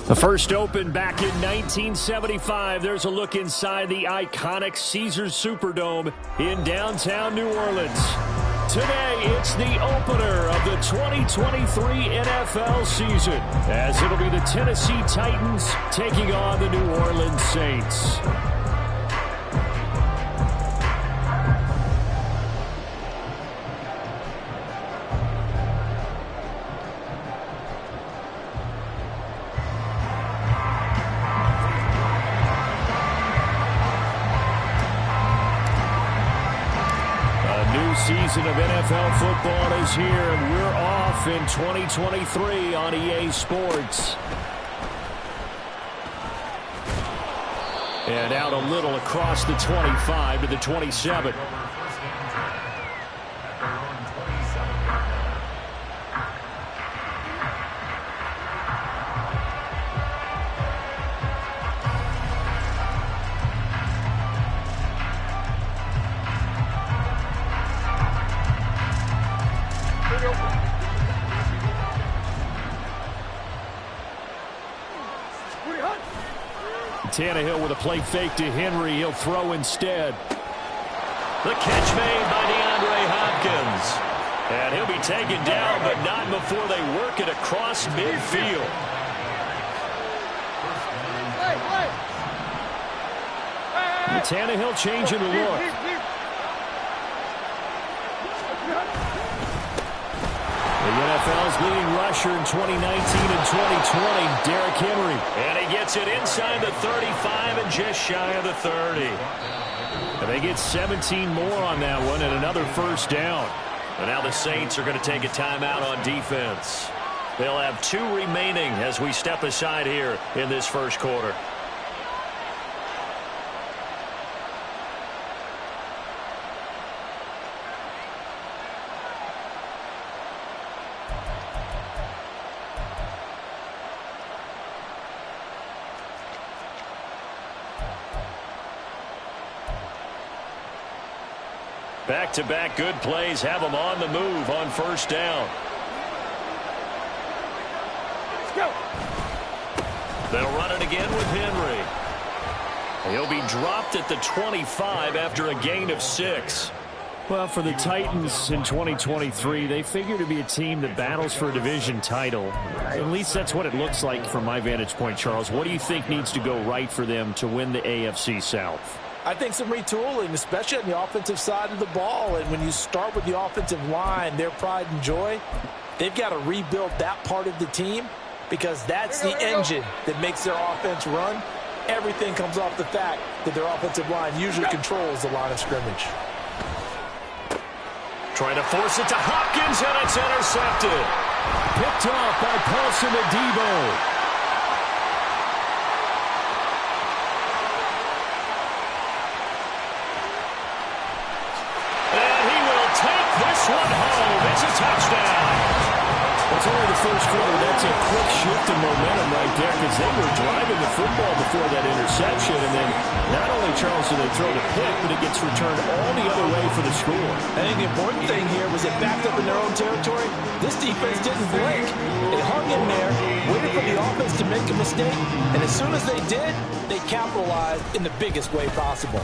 The first opened back in 1975. There's a look inside the iconic Caesars Superdome in downtown New Orleans. Today, it's the opener of the 2023 NFL season, as it'll be the Tennessee Titans taking on the New Orleans Saints. Season of NFL football is here, and we're off in 2023 on EA Sports. And out a little across the 25 to the 27. Tannehill with a play fake to Henry. He'll throw instead. The catch made by DeAndre Hopkins. And he'll be taken down, but not before they work it across midfield. Tannehill changing the look. The NFL's leading rusher in 2019 and 2020, Derrick Henry. And he gets it inside the 35 and just shy of the 30. And they get 17 more on that one and another first down. And now the Saints are going to take a timeout on defense. They'll have 2 remaining as we step aside here in this first quarter. Back-to-back good plays have them on the move on first down. Let's go. They'll run it again with Henry. He'll be dropped at the 25 after a gain of 6. Well, for the Titans in 2023, they figure to be a team that battles for a division title. At least that's what it looks like from my vantage point, Charles. What do you think needs to go right for them to win the AFC South? I think some retooling, especially on the offensive side of the ball. And when you start with the offensive line, their pride and joy, they've got to rebuild that part of the team because that's the engine that makes their offense run. Everything comes off the fact that their offensive line usually controls the line of scrimmage. Trying to force it to Hopkins, and it's intercepted. Picked off by Paulson Adebo. This one home. It's a touchdown. It's only the first quarter. That's a quick shift in momentum right there because they were driving the football before that interception. And then not only, Charles, do they throw the pick, but it gets returned all the other way for the score. I think the important thing here was it backed up in their own territory. This defense didn't blink. They hung in there, waited for the offense to make a mistake. And as soon as they did, they capitalized in the biggest way possible.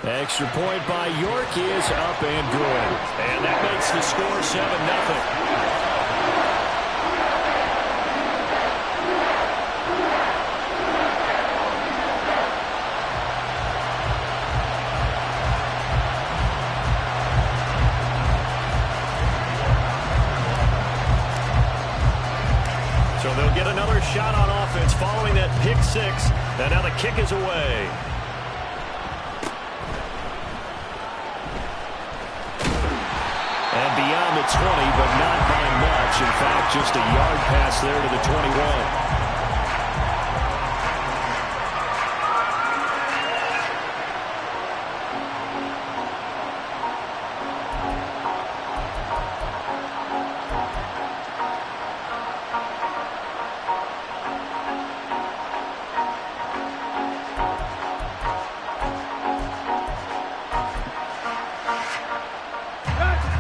Extra point by York is up and good. And that makes the score 7-0. So they'll get another shot on offense following that pick 6. And now the kick is away. And beyond the 20, but not by much. In fact, just a yard pass there to the 21.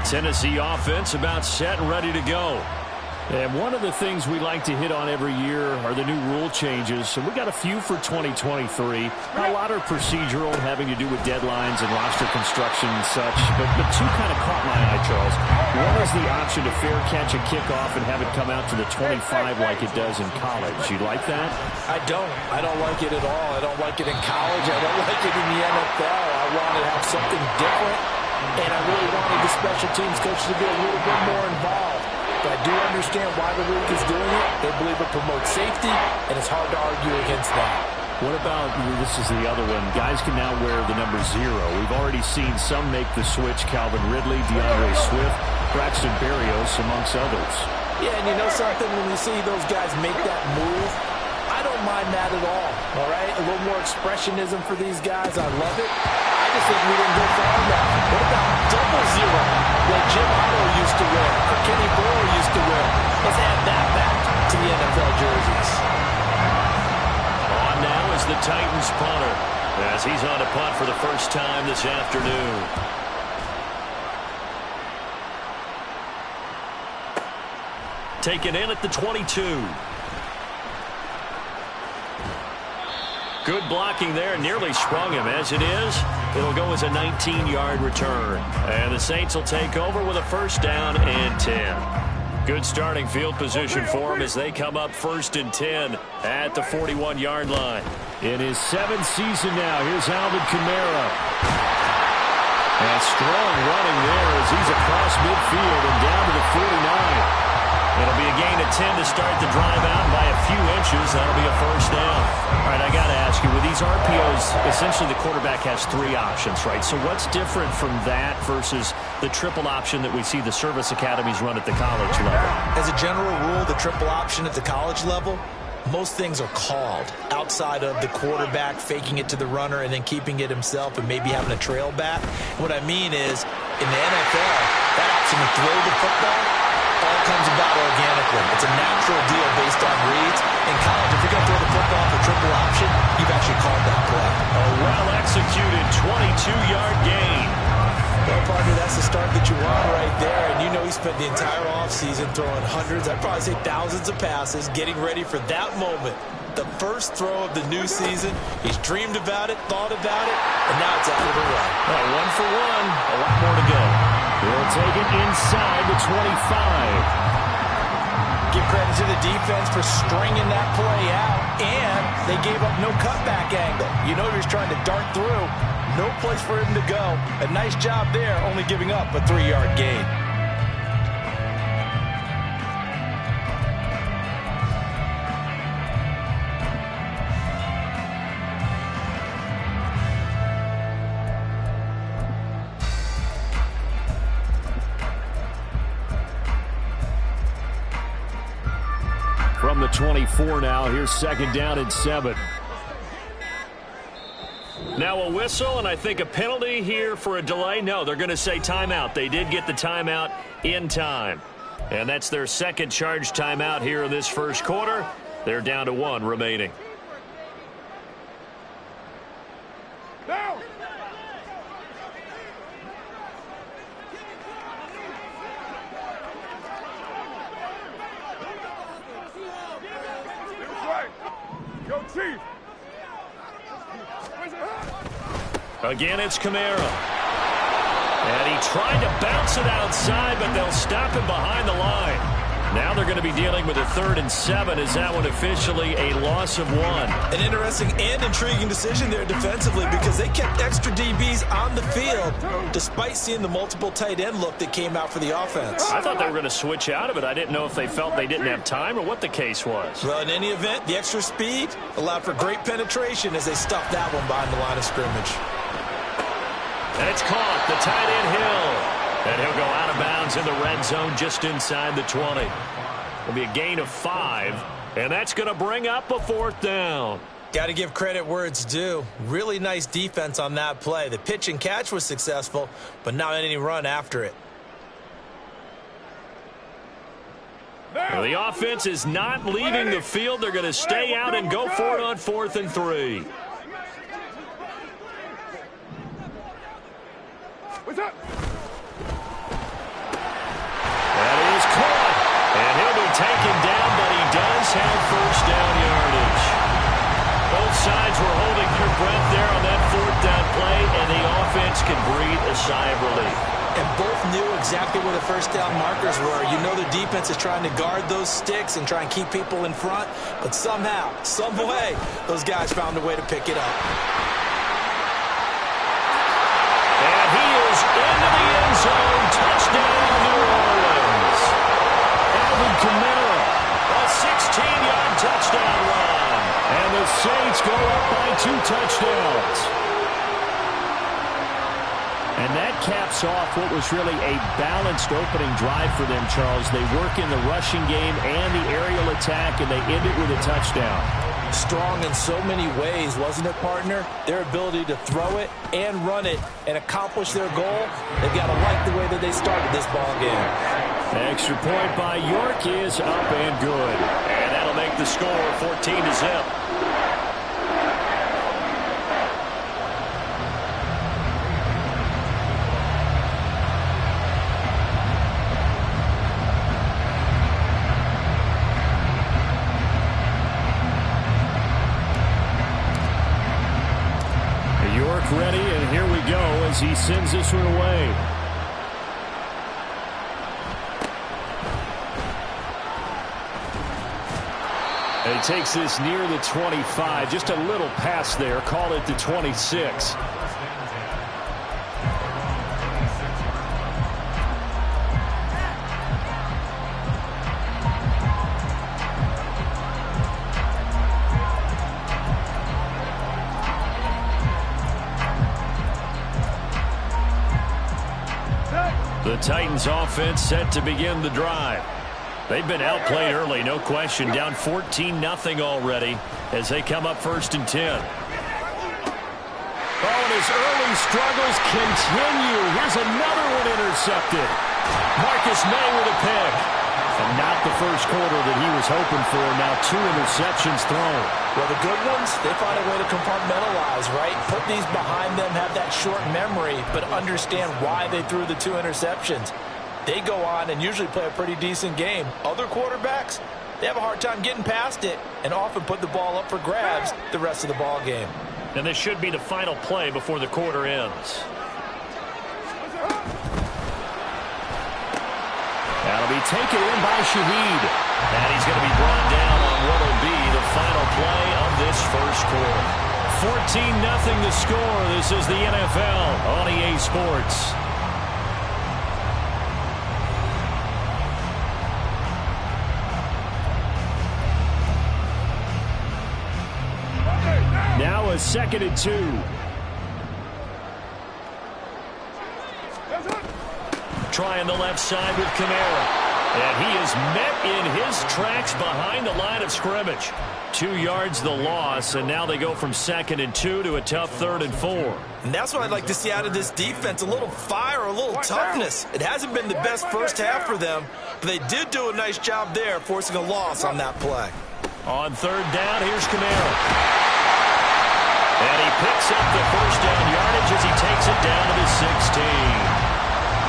Tennessee offense about set and ready to go. And one of the things we like to hit on every year are the new rule changes. So we got a few for 2023. A lot are procedural, having to do with deadlines and roster construction and such. But two kind of caught my eye, Charles. One is the option to fair catch a kickoff and have it come out to the 25 like it does in college. You like that? I don't. I don't like it at all. I don't like it in college. I don't like it in the NFL. I want to have something different. And I really wanted the special teams coach to be a little bit more involved. But I do understand why the league is doing it. They believe it promotes safety, and it's hard to argue against that. What about, this is the other one, guys can now wear the number 0. We've already seen some make the switch, Calvin Ridley, DeAndre Swift, Braxton Berrios, amongst others. Yeah, and you know something, when you see those guys make that move, I don't mind that at all right? A little more expressionism for these guys. I love it. I just think we didn't go far enough. What about double 0, like Jim Otto used to wear, or Kenny Burrow used to wear? Let's add that back to the NFL jerseys. On now is the Titans punter, as he's on to punt for the first time this afternoon. Taken in at the 22. Good blocking there, nearly sprung him. As it is, it'll go as a 19-yard return. And the Saints will take over with a first down and 10. Good starting field position for him as they come up 1st and 10 at the 41-yard line. In his 7th season now, here's Alvin Kamara. And strong running there as he's across midfield and down to the 49. It'll be a gain of 10 to start the drive out, and by a few inches, that'll be a first down. All right, I got to ask you, with these RPOs, essentially the quarterback has 3 options, right? So what's different from that versus the triple option that we see the service academies run at the college level? As a general rule, the triple option at the college level, most things are called outside of the quarterback faking it to the runner and then keeping it himself and maybe having a trail back. What I mean is, in the NFL, that option to throw the football all comes about organically. It's a natural deal based on reads. In college, if you're going to throw the football for triple option, you've actually called that play. A well-executed 22-yard gain. Well, partner, that's the start that you want right there. And you know he spent the entire offseason throwing hundreds, I'd probably say thousands of passes, getting ready for that moment. The first throw of the new season. He's dreamed about it, thought about it, and now it's out of the run. Well, 1 for 1, a lot more to go. He'll take it inside the 25. Give credit to the defense for stringing that play out, and they gave up no cutback angle. You know he was trying to dart through. No place for him to go. A nice job there, only giving up a 3-yard gain. From the 24 now, here's 2nd down and 7. Now a whistle, and I think a penalty here for a delay. No, they're going to say timeout. They did get the timeout in time. And that's their 2nd charge timeout here in this first quarter. They're down to 1 remaining. Down. Go, Chief. Again, it's Kamara. And he tried to bounce it outside, but they'll stop him behind the line. Now they're going to be dealing with a 3rd and 7. Is that one officially a loss of 1? An interesting and intriguing decision there defensively because they kept extra DBs on the field despite seeing the multiple tight end look that came out for the offense. I thought they were going to switch out of it. I didn't know if they felt they didn't have time or what the case was. Well, in any event, the extra speed allowed for great penetration as they stuffed that one behind the line of scrimmage. And it's caught, the tight end Hill. And he'll go out of bounds in the red zone just inside the 20. It'll be a gain of 5, and that's going to bring up a 4th down. Got to give credit where it's due. Really nice defense on that play. The pitch and catch was successful, but not any run after it. Well, the offense is not leaving the field. They're going to stay out and go for it on 4th and 3. What's up? That is caught, and he'll be first down yardage. Both sides were holding their breath there on that fourth down play, and the offense can breathe a sigh of relief. And both knew exactly where the first down markers were. You know the defense is trying to guard those sticks and try and keep people in front, but somehow, some way, those guys found a way to pick it up. And he is into the end zone. Touchdown, New Orleans. Alvin Kamara, a 16-yard touchdown run. And the Saints go up by 2 touchdowns. And that caps off what was really a balanced opening drive for them, Charles. They work in the rushing game and the aerial attack, and they end it with a touchdown. Strong in so many ways, wasn't it, partner? Their ability to throw it and run it and accomplish their goal, they've got to like the way that they started this ball game. Extra point by York is up and good. And that'll make the score 14-0. Ready, and here we go as he sends this one away. And he takes this near the 25, just a little pass there, call it the 26. The Titans offense set to begin the drive. They've been outplayed early, no question. Down 14-0 already as they come up 1st and 10. Oh, and his early struggles continue. Here's another one intercepted. Marcus May with a pick. And not the first quarter that he was hoping for. Now 2 interceptions thrown. Well, the good ones, they find a way to compartmentalize, right? Put these behind them, have that short memory, but understand why they threw the 2 interceptions. They go on and usually play a pretty decent game. Other quarterbacks, they have a hard time getting past it and often put the ball up for grabs the rest of the ball game. And this should be the final play before the quarter ends. That'll be taken in by Shaheed. And he's going to be brought down on what will be the final play of this first quarter. 14-0 the score. This is the NFL on EA Sports. Now a 2nd and 2. Trying the left side with Kamara. And he is met in his tracks behind the line of scrimmage. 2 yards the loss, and now they go from 2nd and 2 to a tough 3rd and 4. And that's what I'd like to see out of this defense, a little fire, a little toughness. It hasn't been the best first half for them, but they did do a nice job there, forcing a loss on that play. On 3rd down, here's Kamara. And he picks up the first down yardage as he takes it down to the 16.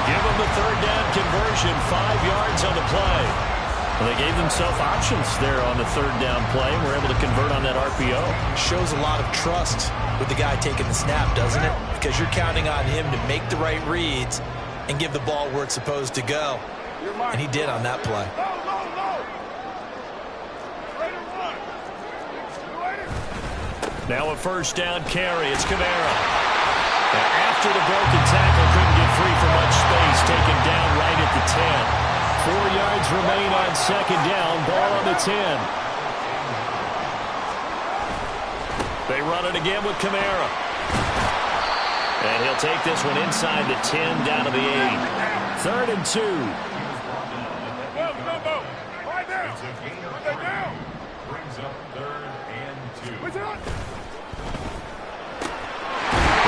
Give him the 3rd down conversion, 5 yards on the play. Well, they gave themselves options there on the 3rd down play and were able to convert on that RPO. Shows a lot of trust with the guy taking the snap, doesn't it? Because you're counting on him to make the right reads and give the ball where it's supposed to go. And he did on that play. Now a 1st down carry. It's Kamara. And after the broken tackle, couldn't get free for much space. Taken down right at the 10. 4 yards remain on 2nd down. Ball on the 10. They run it again with Kamara. And he'll take this one inside the 10 down to the 8. 3rd and 2. Right there. They're down. Brings up 3rd and 2.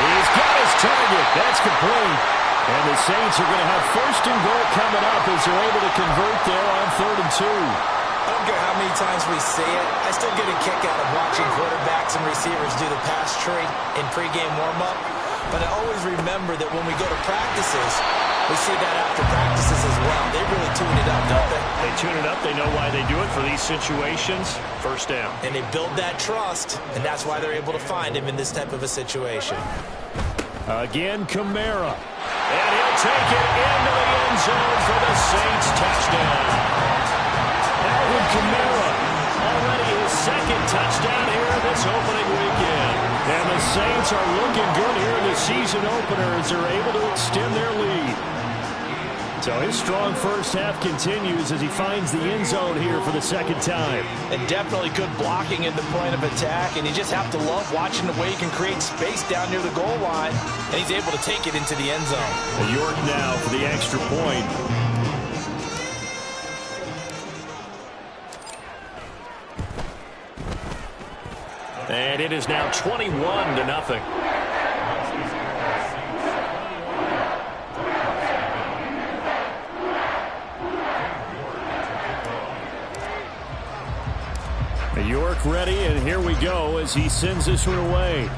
He's got his target. That's complete. And the Saints are going to have 1st and goal coming up as they're able to convert there on 3rd and 2. I don't care how many times we see it. I still get a kick out of watching quarterbacks and receivers do the pass tree in pregame warm-up. But I always remember that when we go to practices, We see that after practices as well. They really tune it up, don't they? They tune it up. They know why they do it for these situations. First down. And they build that trust, and that's why they're able to find him in this type of a situation. Again, Kamara. And he'll take it into the end zone for the Saints touchdown. Alvin Kamara, already his second touchdown here this opening weekend. And the Saints are looking good here in the season opener as they're able to extend their lead. So his strong first half continues as he finds the end zone here for the second time. And definitely good blocking in the point of attack. And you just have to love watching the way he can create space down near the goal line. And he's able to take it into the end zone. York now for the extra point. And it is now 21-0. York ready, and here we go as he sends this one away.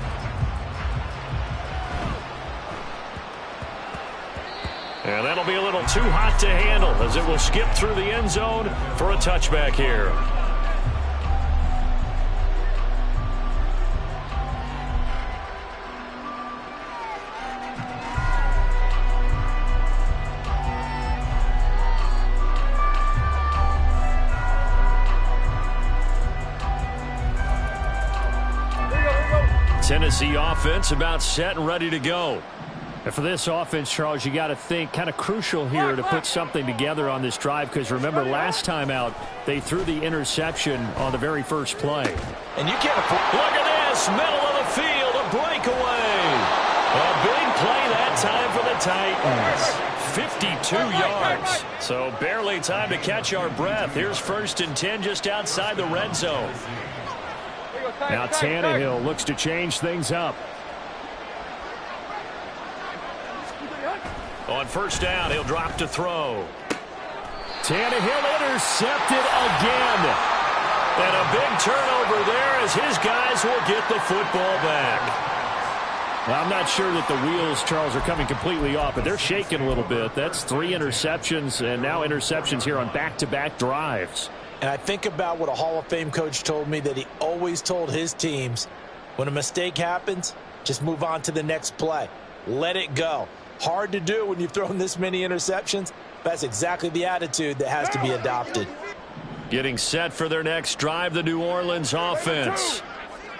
And that'll be a little too hot to handle as it will skip through the end zone for a touchback here. Tennessee offense about set and ready to go. And for this offense, Charles, you got to think kind of crucial here to put something together on this drive because remember last time out they threw the interception on the very first play. And you can't afford. Look at this, middle of the field, a breakaway. A big play that time for the Titans. 52 yards. So barely time to catch our breath. Here's 1st and 10 just outside the red zone. Now Tannehill looks to change things up. On 1st down, he'll drop to throw. Tannehill intercepted again. And a big turnover there as his guys will get the football back. Well, I'm not sure that the wheels, Charles, are coming completely off, but they're shaking a little bit. That's 3 interceptions and now interceptions here on back-to-back drives. And I think about what a Hall of Fame coach told me that he always told his teams, when a mistake happens, just move on to the next play. Let it go. Hard to do when you've thrown this many interceptions. That's exactly the attitude that has to be adopted. Getting set for their next drive, the New Orleans offense.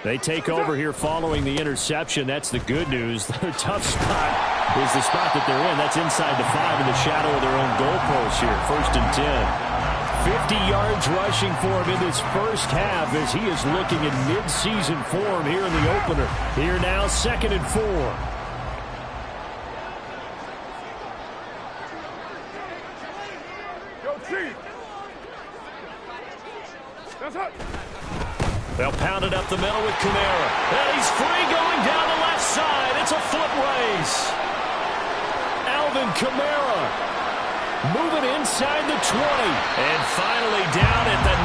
They take over here following the interception. That's the good news. Their tough spot is the spot that they're in. That's inside the 5 in the shadow of their own goalpost here. 1st and 10. 50 yards rushing for him in this first half as he is looking in mid-season form here in the opener. Here now, 2nd and 4. They'll pound it up the middle with Kamara. And he's free going down the left side. It's a foot race. Alvin Kamara moving inside the 20. And finally down at the